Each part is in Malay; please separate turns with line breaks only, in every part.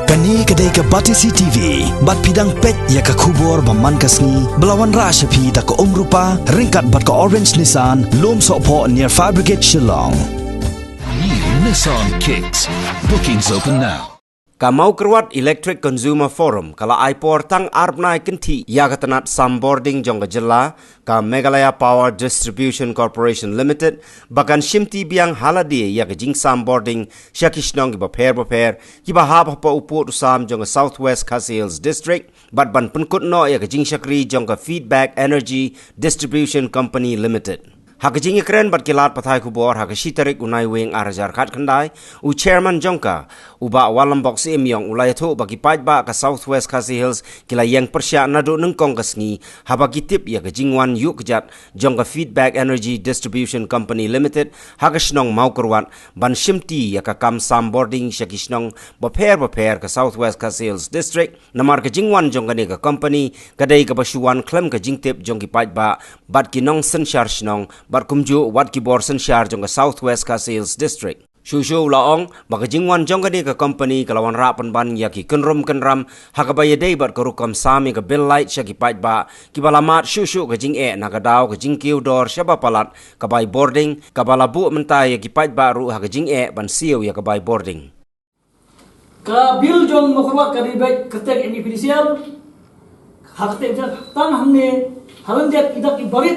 Kani kedai ke Batisi TV, bat pidang pet ya ke kubur baman kasni, belawan rasyapi da ke rupa, ringkat bat ke Orange Nissan, lom sokpo near Fire Brigade Shillong.
New Nissan Kicks. Bookings open now.
Kamau kerwat Electric Consumer Forum kala aipor tang arbnai kenti ya katanat samboarding jong jela ka Meghalaya Power Distribution Corporation Limited bakan shimti biang haladi ya ke jing samboarding syakishnong ki baper ki bahab pa uput usam jong Southwest Khasi Hills District bat ban penkut no ya ke jing syakri jong ka Feedback Energy Distribution Company Limited. Hakajing keren bat kilat pathai kubor hakashitarik unai wing arajar khat khandai u chairman jongka uba walam box emyong ulai tho bagi pait ba ka Southwest Khasi Hills kila yang persya nado nengkong kasngi habagi tip ya kajingwan yuk kejat jongka Feedback Energy Distribution Company Limited hakashnong mau kerwat ban shimti ya ka kam samboarding syakishnong baper ka Southwest Khasi Hills District namar kajingwan jongka ne ka company kadai ka basuan klem ka jingtip jongki pait ba bat kinong senshar shnong bat kumju wat ki bor senshar jongka Southwest Khasi Hills District. Shushu laong baka jingwan jongka ni ka company kalawan rapan ban yaki kenram hakabaya day bat karukam sami ka bill light syaki pait ba kibalamat shushu ka jing nakadaw ka jing kiw dor syaba palat kabay boarding kabalabu mentay yaki pait ba ru haka jing ban siyo ya kabay boarding.
Ka bill jong makurwat ka ribay ketek inipidisial haktek tan hamne halandiat idak ibarit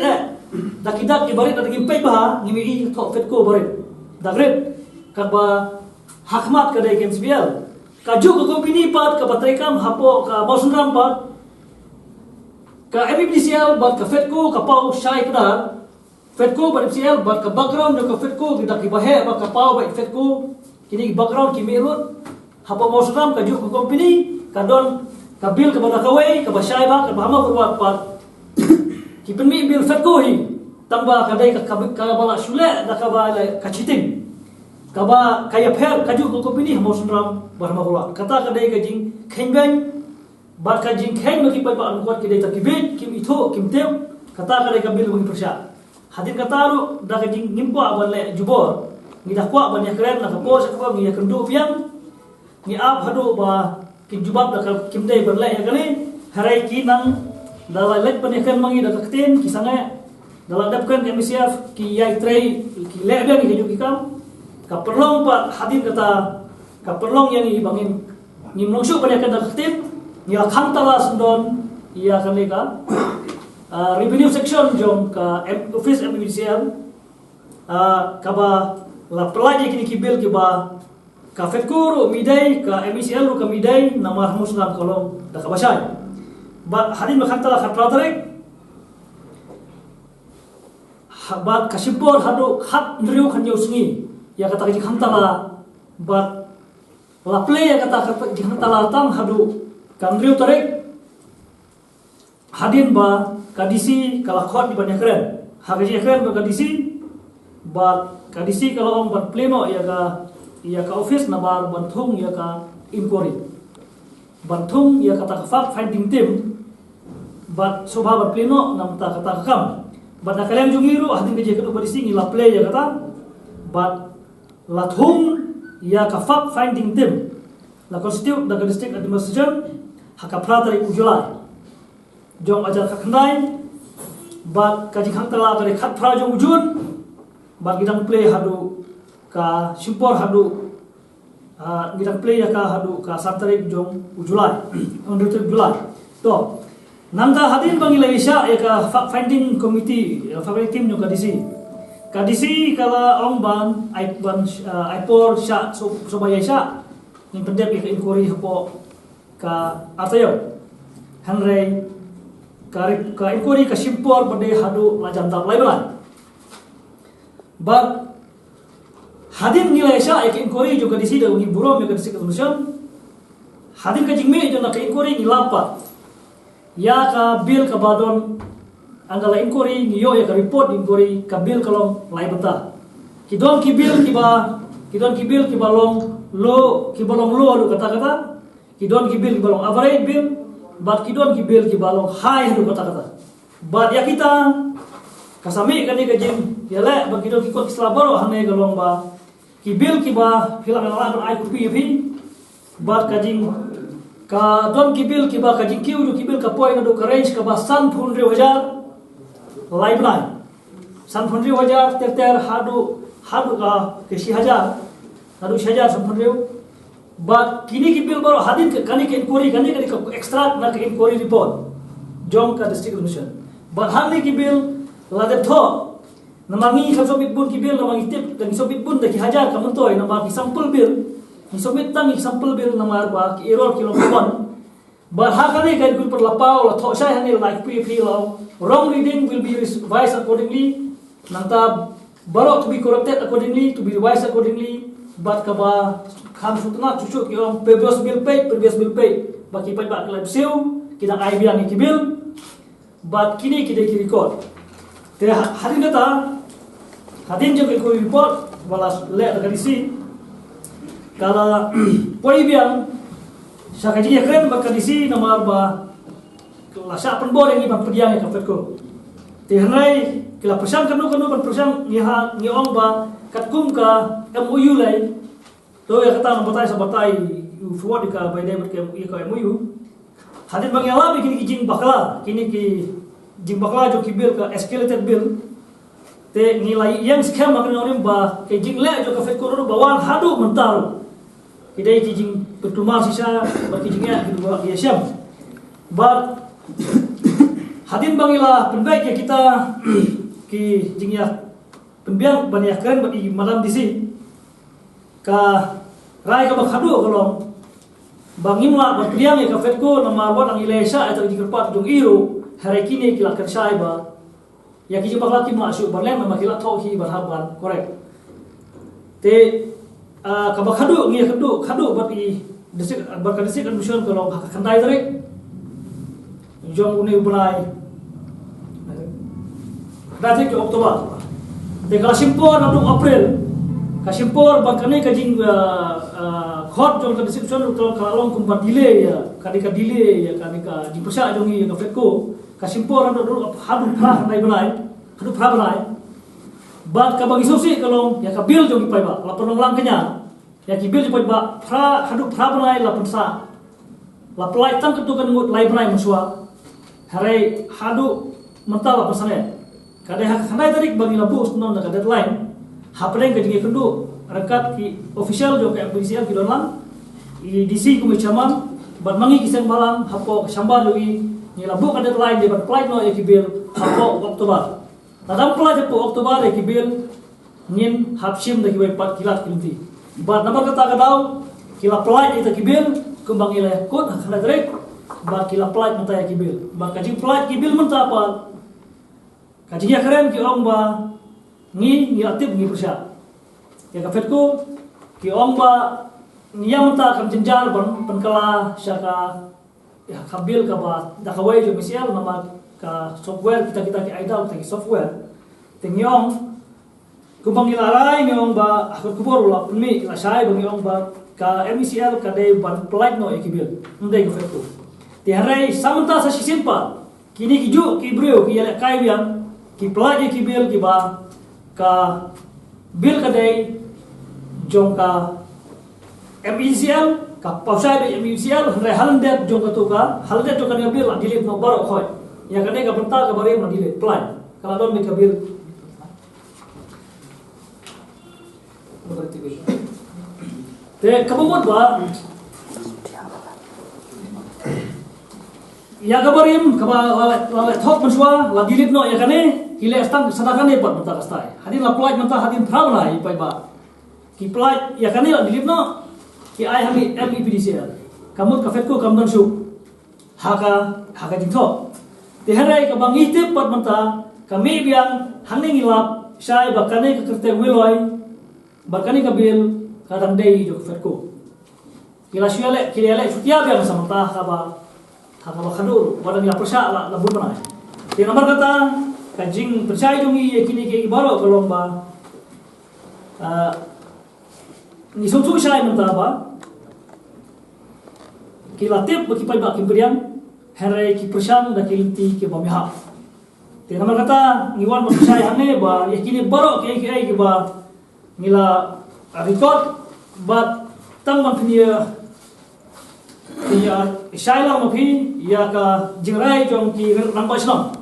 dakidak ibarit ada gimpay ba ngimi tok fet ko barit dagret kaba hakmat kadai kemsbial kaju ko kompini pat ka patrekam hapo ka bosunram pat ka emibdisial bat ka fet ko ka pau shai kada fet ko bat emibdisial bat ka background ka fet ko gidak ibahe ba ka pau ba fet ko kini background kimi rut hapo bosunram kaju ko kompini kadon ka bil ka badakawai ka bashai ba ka bahama kurwat pat kipenmi bil fet ko hi tamba kadai ka bala shule da ka ba ka chiting kaba kaya per kaju ko kompini hamosnram barma kurwa kata kadai ka jing khenbang ba ka jing khen maki pa ba ankwat kidai ta kibet kim itho kim tew kata kadai ka bil mo persya hadin kata ru da ka jing ngimpo aban le jubor ni da kwa ban ya kren na ka po sa ka ni ya kendu piang ni ap hadu ba ki jubab da ka kim dai ban le ya kali harai ki nang da la let ban ya kren mangi da ka kten ki sanga da la dapkan MCF ki yai trei ki le ba ni ju ki kam kaperlong pak hadir kata kaperlong yang ibangin ngimlong syuk pada kata khtim ya khantala sendon ya kaneka revenue section jom ka office MBCL kaba la pelaj kini kibil kiba ka fetkur midai ka MBCL ru ka midai nama muslim kolong da ka basai ba hadir khantala khatratrek habat kasibor hadu khat ndriu khanyo sungi ya kata ji khantala bat la play ya kata ji khantala tang hadu kamriu tarek hadin ba kadisi kala khot di banyak keren hagaji keren ba kadisi ba kadisi kalau om bat pleno ya ka office na bar bantung ya ka inquiry bantung ya kata fact finding team bat sobha bat pleno namta kata kam bat kalian jungiru hadin ke je ka kadisi ni la play ya kata bat lathung ya ka fact finding team la constitute the district administration hakapra dari ujulai jong ajar ka khandai bat ka jikhang tala dari khat phra jong ujun bat gidang play hadu ka simpor hadu gidang play ya ka hadu ka santarik jong ujulai under Julai to nangka hadin bangila isya ya ka fact finding committee fact team jong kadisi kala ongban aipor sya sobaya sya ni pendep ka inquiry hapo ka atayo hanrei ka inquiry ka simpor bade hadu lajam tak laiban but hadin nilai sya ka inquiry juga disi da uni bureau me ka disi commission hadin ka jingme jona ka inquiry ni lapa ya ka bil ka badon anggala inquiry niyo ya ka report inquiry ka bil kalong lai bata kidon ki bil ki balong lo adu kata kidon ki bil ki balong average bil bat kidon ki bil ki balong high adu kata bat ya kita kasami kani ka jim ya le bat kidon ki kot selabaro hane galong ba ki bil ki ba hilang la ai ku pi bat kajing ka don kibil ki ba kajing kiu du kibil ka poi na do range ka ba san phun re hajar live line san phun re hajar ter hadu ka ke 1000 hadu 1000 san phun re ba kini kibil baro hadin ka kani ke inquiry kani ka extract na ka inquiry report jong ka district commission ba hamni kibil la de tho namangi ka sobit bun kibil namangi tip dan sobit bun da ki 1000 ka mentoy na ba ki sample bill ni sobit tang example bill namar ba ki error kilo kon ba ha kani kai kul per lapau la tho sai hani like pp law wrong reading will be revised accordingly nanta baro to be corrected accordingly to be revised accordingly but ka ba kham sutna chuchu ki om previous bill pay ba ki pa ba klab seu kita ai biang ki bill but kini kita ki record te hari kata hadin je ko report balas le dari si kala poi biang sakaji ya keren bakal disi nomor ba kala sa penbor ini bang pergiang ka petko te hanai kala persang kanu ban persang ni ong ba katkum ka MOU lai to ya kata batai sa batai forward ka by David ke MOU hadin bang yala kini jing bakla kini ki jing bakla jo ki bill ka escalated bill te nilai yang scam akan orang ba ke jing le jo ka petko ro bawan hadu mental kidai kijing bertumar sisa berkijingnya kedua dia syam but hadin bangilah penbaik ya kita ki jingnya pembiang banyak keren bagi malam di sini ka rai ka bakhadu kolong bangimla berkriang ya ka fetko nama wan ang ilesa atau dikerpat jong iru hari kini kila kersai ba ya kijing baklaki masuk barlen mamakila tauhi berhaban korek te kabakadu ngi kadu bagi desik bakal desik kan mission kalau kandai tarik jong uni ulai dati ke Oktober de kasimpor na April kasimpor bakane kajing khot jong ka desik mission kalau kalong kumpa delay ya kadika delay ya kadika dipersa jongi ka fetko kasimpor na do hadu pra nai balai hadu pra balai bat ka bagi sosi kalau ya ka bil jong pai ba la penonglang kenya ya ki bil pai ba pra hadu pra banai la pensa la plai tang ketu kan ngut lai banai muswa hare hadu mental la pesane kade hak hanai tarik bagi la bus non da deadline hapren ke jingi kendu rekat ki official jong ka polisian ki donlang i DC ku chaman bat mangi kisang balang hapo sambar lui ni la bu ka deadline de bat plai no ya ki bil hapo Oktober Tadam pula je Oktober ya kibil ngin hapsim da kibai 4 kilat kilti. Bat nama kata kadau kila pelai ita kibil kembang ila kod kana direk ba kila pelai mata ya kibil. Ba kaji pelai kibil menta apa? Kajinya keren ki ong ba ngi aktif ngi persya. Ya kafetku ki ong ba niya menta kam jenjar ban penkala syaka ya kabil ka ba da kawai jo misial nama ka software kita ki aidal ki software tengyong kumpang ilarai ngong ba akut kubor la pumi la sai bang ngong ba ka MECL ka de ban plate no ekibil ndai ko fetu ti harai samanta sa sisimpa kini kiju ki breu ki yale kai biang ki plate ekibil ki ba ka bil ka de jong ka MECL ka pausai be MECL re halndet jong ka tu ka halndet to ka bil la dilit no baro khoi ya kane ka benta ka bare ma dile plan kalau don me kabil te kabumot ba ya kabarim kaba la thok manswa la dilit no ya kane kile stang sadakan ne pat menta kastai hadin la plan menta hadin phramna i pai ba ki plan ya kane la dilit no ki ai hami MEPDCL kamut ka fetko kamdan su haka jingtho te harai ka bangi te pat menta kami biang hangning ilap sai bakane ka kerte wiloi bakane ka bil kadang dei jo fetko kila syale kila le sutia biang samata ka ba khadur wala ni apersa la bun mana te nomor kata kajing percaya jongi kini ke ibaro kolong ba ni sotu sai menta ba kila tip baki pai ba kimberian harai ki persang da kilinti ke bamiha te nama kata ngiwan masai hane ba yakini baro ke ba ngila record but tang man punya ya Shailang mapi ya ka jingrai jong ki rangba snong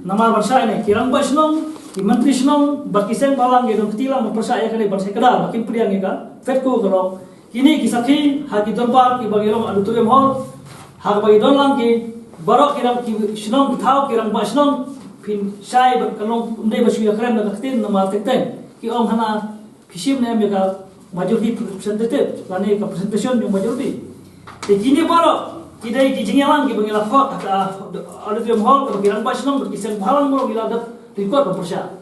namar barsai ne ki rangba snong ki menteri snong berkiseng balang ge dong ketilang mempersaya kali barsai kedar makin priang ga fetko kalau kini ki sakhi ha ki dorbar ki bagirong auditorium hall ha bagi donlang ki barok ki rang ki snong ki thau ki rangba snong pin shai kalong umdai basu ya keren na katin namar teng ki om hana phishim ne mega majority representative lani ka presentation yung majority te kini baro kidai ki jingyalang ki bangila hot auditorium hall ka bagiran basnong berkisang bahalang mo gila dat record bersya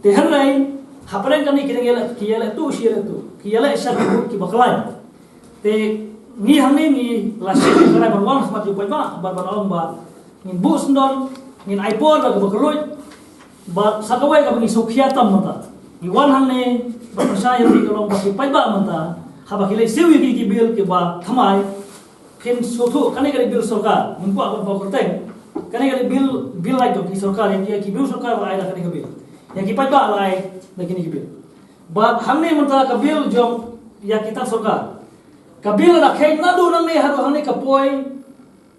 te hanrai haparan kami kidai ki yala tu shira tu ki yala isa ki bakalai te ni hamne ni lasi kana barwang smat yu paiba barbarong ba nin bus ndon nin ipod ka bakaloi ba sakawai ka bangi sokhiatam mata iwan hamne percaya di kalau bagi paiba manta haba kile sewi ki bil ke ba thamai phin sotu kane kali bil sarkar mumpu apa bakurteng kane kali bil lai to ki sarkar ya ki bil sarkar lai da kane bil ya ki paiba lai da kini ki bil ba hamne manta ka bil jom ya kita sarkar ka bil da khay na do nang ne haru hamne ka poi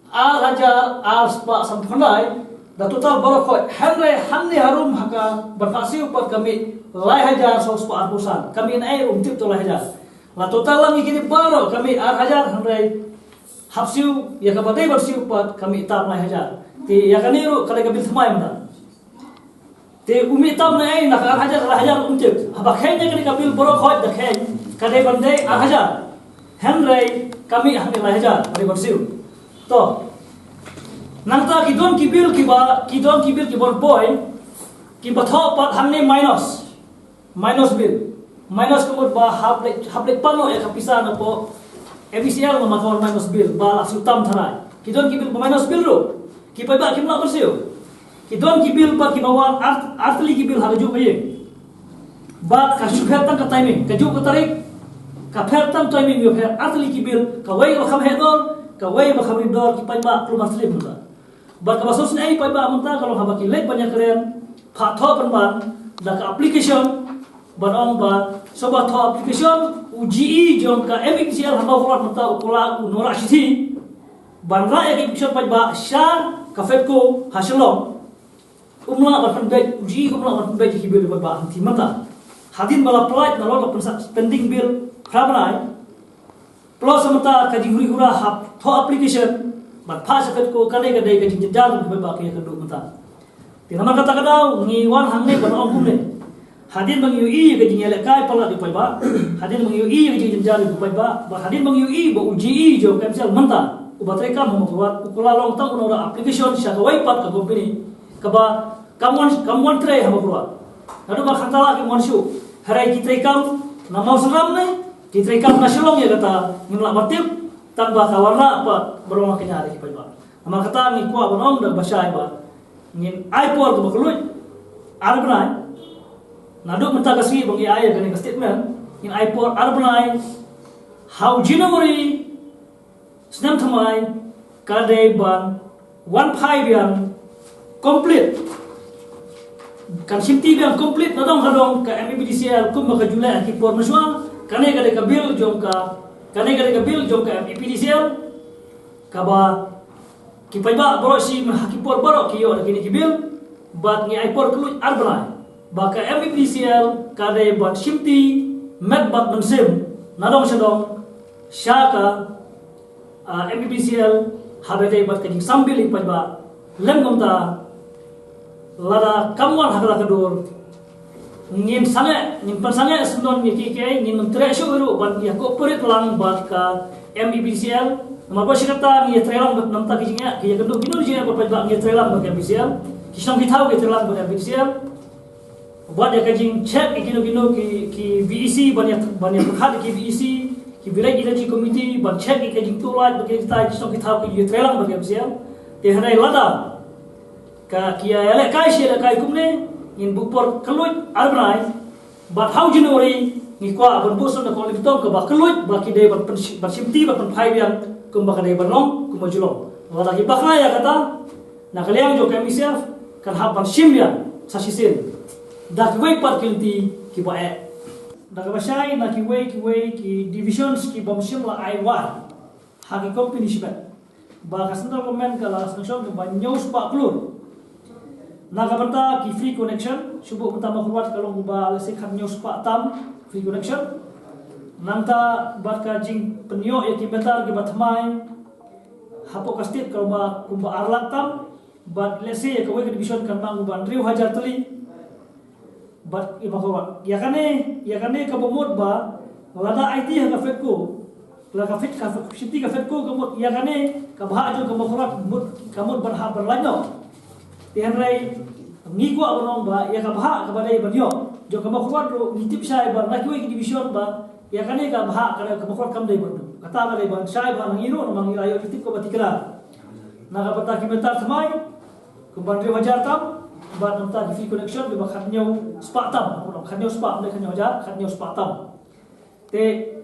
a raja a spa samphandai da total borok hamne harum haka berfasi upar kami lai hajar sos pa arpusan kami nai umtip to lai hajar la total lang ikini baro kami ar hajar handai hapsiu ya ka badai bersiu pat kami tap lai hajar ti ya kaniru kale ka bil thamai mata te umi tam nai na ar hajar lai hajar umtip haba khenya kani ka bil boro khoj da khen kade bandai ar hajar handai kami handai lai hajar kade bersiu to nangta ki don ki bil ki bon boy ki batho pat hamne minus bill minus kumut ba hablek pano ya kapisa na po MBCL ma makawar minus bill ba asutam tharai ki don ki bill minus bill ro ki pa ba ki mla bersio ki don ki bill pa ki bawan artli ki bill haju baye ba ka shukher tang ka timing ka ju ka tarik ka pher tang timing yo pher artli ki bill ka wai ba kham hedor ka wai ba khamri dor ki pa ba klumar slim mata ba ka basos nei pa ba manta kalau haba ki lek banyak keren pha tho pan da ka application banong ba soba tho application UGE jom ka MBCL hamba hurat mata ukula unora shiti banra ya application pa ba shar ka fetko hasilom umla ba kan dai UGE umla ba dai ki bil ba anti mata hadin bala apply na lo spending bill khabrai plus mata ka jihuri hura hap tho application ban pha sa fetko kane ka dai ka jidal ba ka ya ka do mata tinama kata kadau ngi wan hangne banong kumne hadin bang UI ke jingele kai pala di paiba hadin bang UI ke jinjal di paiba ba hadin bang UI ba UGE jo kamsel manta ubatre kam mo kuat ukula long tang unora application sha kawai pat ka company ka ba kamon tre ha kuat nadu ba khatala ke monshu harai ki tre kam na mau seram ne ki tre kam nasional ya kata ngimla batip tang ba kawarna apa beroma kenyare ki paiba ama kata ni kuat bonom da basai ba ngin aipor to bakului arbnai nadu menta kasi bangi ayah kani statement in aipor arbnai how January snam thamai kade ban 15 yang complete kan simti yang complete nadong hadong ka MBDCL kum ka Julai ki por maswa kane kade ka bill jom ka MBDCL ka ba ki paiba boro si hakipor boro ki yo kini ki bil bat ngi aipor kluj arbnai baka MBDCL kade bat shimti met bat bensim nadong sedong syaka MBDCL habete bat kajing sambil ipaiba lengomta lada kamwan hakala kadur ngin sange sendon ni kike ngin mentre syuru bat ya corporate lang bat ka MBDCL Maba sikata ngi trelang bat namta kijingnya ki kendo kino jinga bat ba ngi trelang bat MBDCL kisang kitau ki trelang bat MBDCL buat ya kajing check kino ki VEC banyak perhati ki VEC ki village energy committee ban check kajing tulat bat kita kisang kitau ki trelang bat MBDCL te hanai lada ka kia ele kai shi ele kai kumne in bupor keluj arbrai bat how January ngi kwa ban boson na ko libtong ka ba keluj ba ki de bat simti bat pai yang kumba kadai banong kumba julong wala ki bakna ya kata na kaliang jo kami chef kan haban simya sa sisin da ki wei par kilti ki ba da ka basai na ki wei ki divisions ki bom sim la ai wa hagi company sibat ba ka central government ka la sanction ke ba news pa klur naga berta ki free connection subuh pertama kuat kalau ba lesi khat news pa tam free connection nanta bat ka jing penyo ya ki betar ki batmai hapo ka state kalau ba kumba arlat tam bat lesi ya ka we division kan mang ban riu hajar teli bat imakawat ya kane ka bomot ba lada IT ha fetko la ka fit ka city ka fetko kamot ya kane ka bah jo ka makawat mut kamot berha berlanyo tihan rai ngigo abonong ba ya ka bah ka badai banyo jo ka makawat ro nitip sai ba na kiwe division ba ya kane ka bah ka makawat kam dai bandu kata dai ban sai ba ngiro mang irayo nitip ko batikra na ka pata kimentar samai kumban riu hajar tam ba nanta di free connection ba khatnyo spatam ko khatnyo spa ne khatnyo ja khatnyo spatam te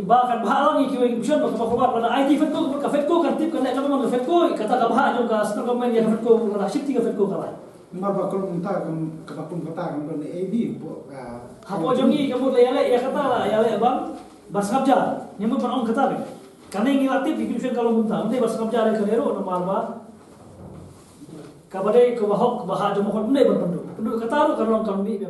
ba kan bahalang ki mission ba ko ba na ID fetko ka fetko kan tip kan ka man fetko kata ka bah jo ka star government ya fetko ka shifti ka fetko ka
mar ba ko munta kan ka pun kata kan ne AB bo ka
hapo jongi kamu le ya kata la ya le bang basabja nyemu pan on kata be kane ngi latip di mission kalau munta unte basabja re kanero na marba kabade ko bahok baha jo mo ko ne ban pandu kata ro kan long kan bi be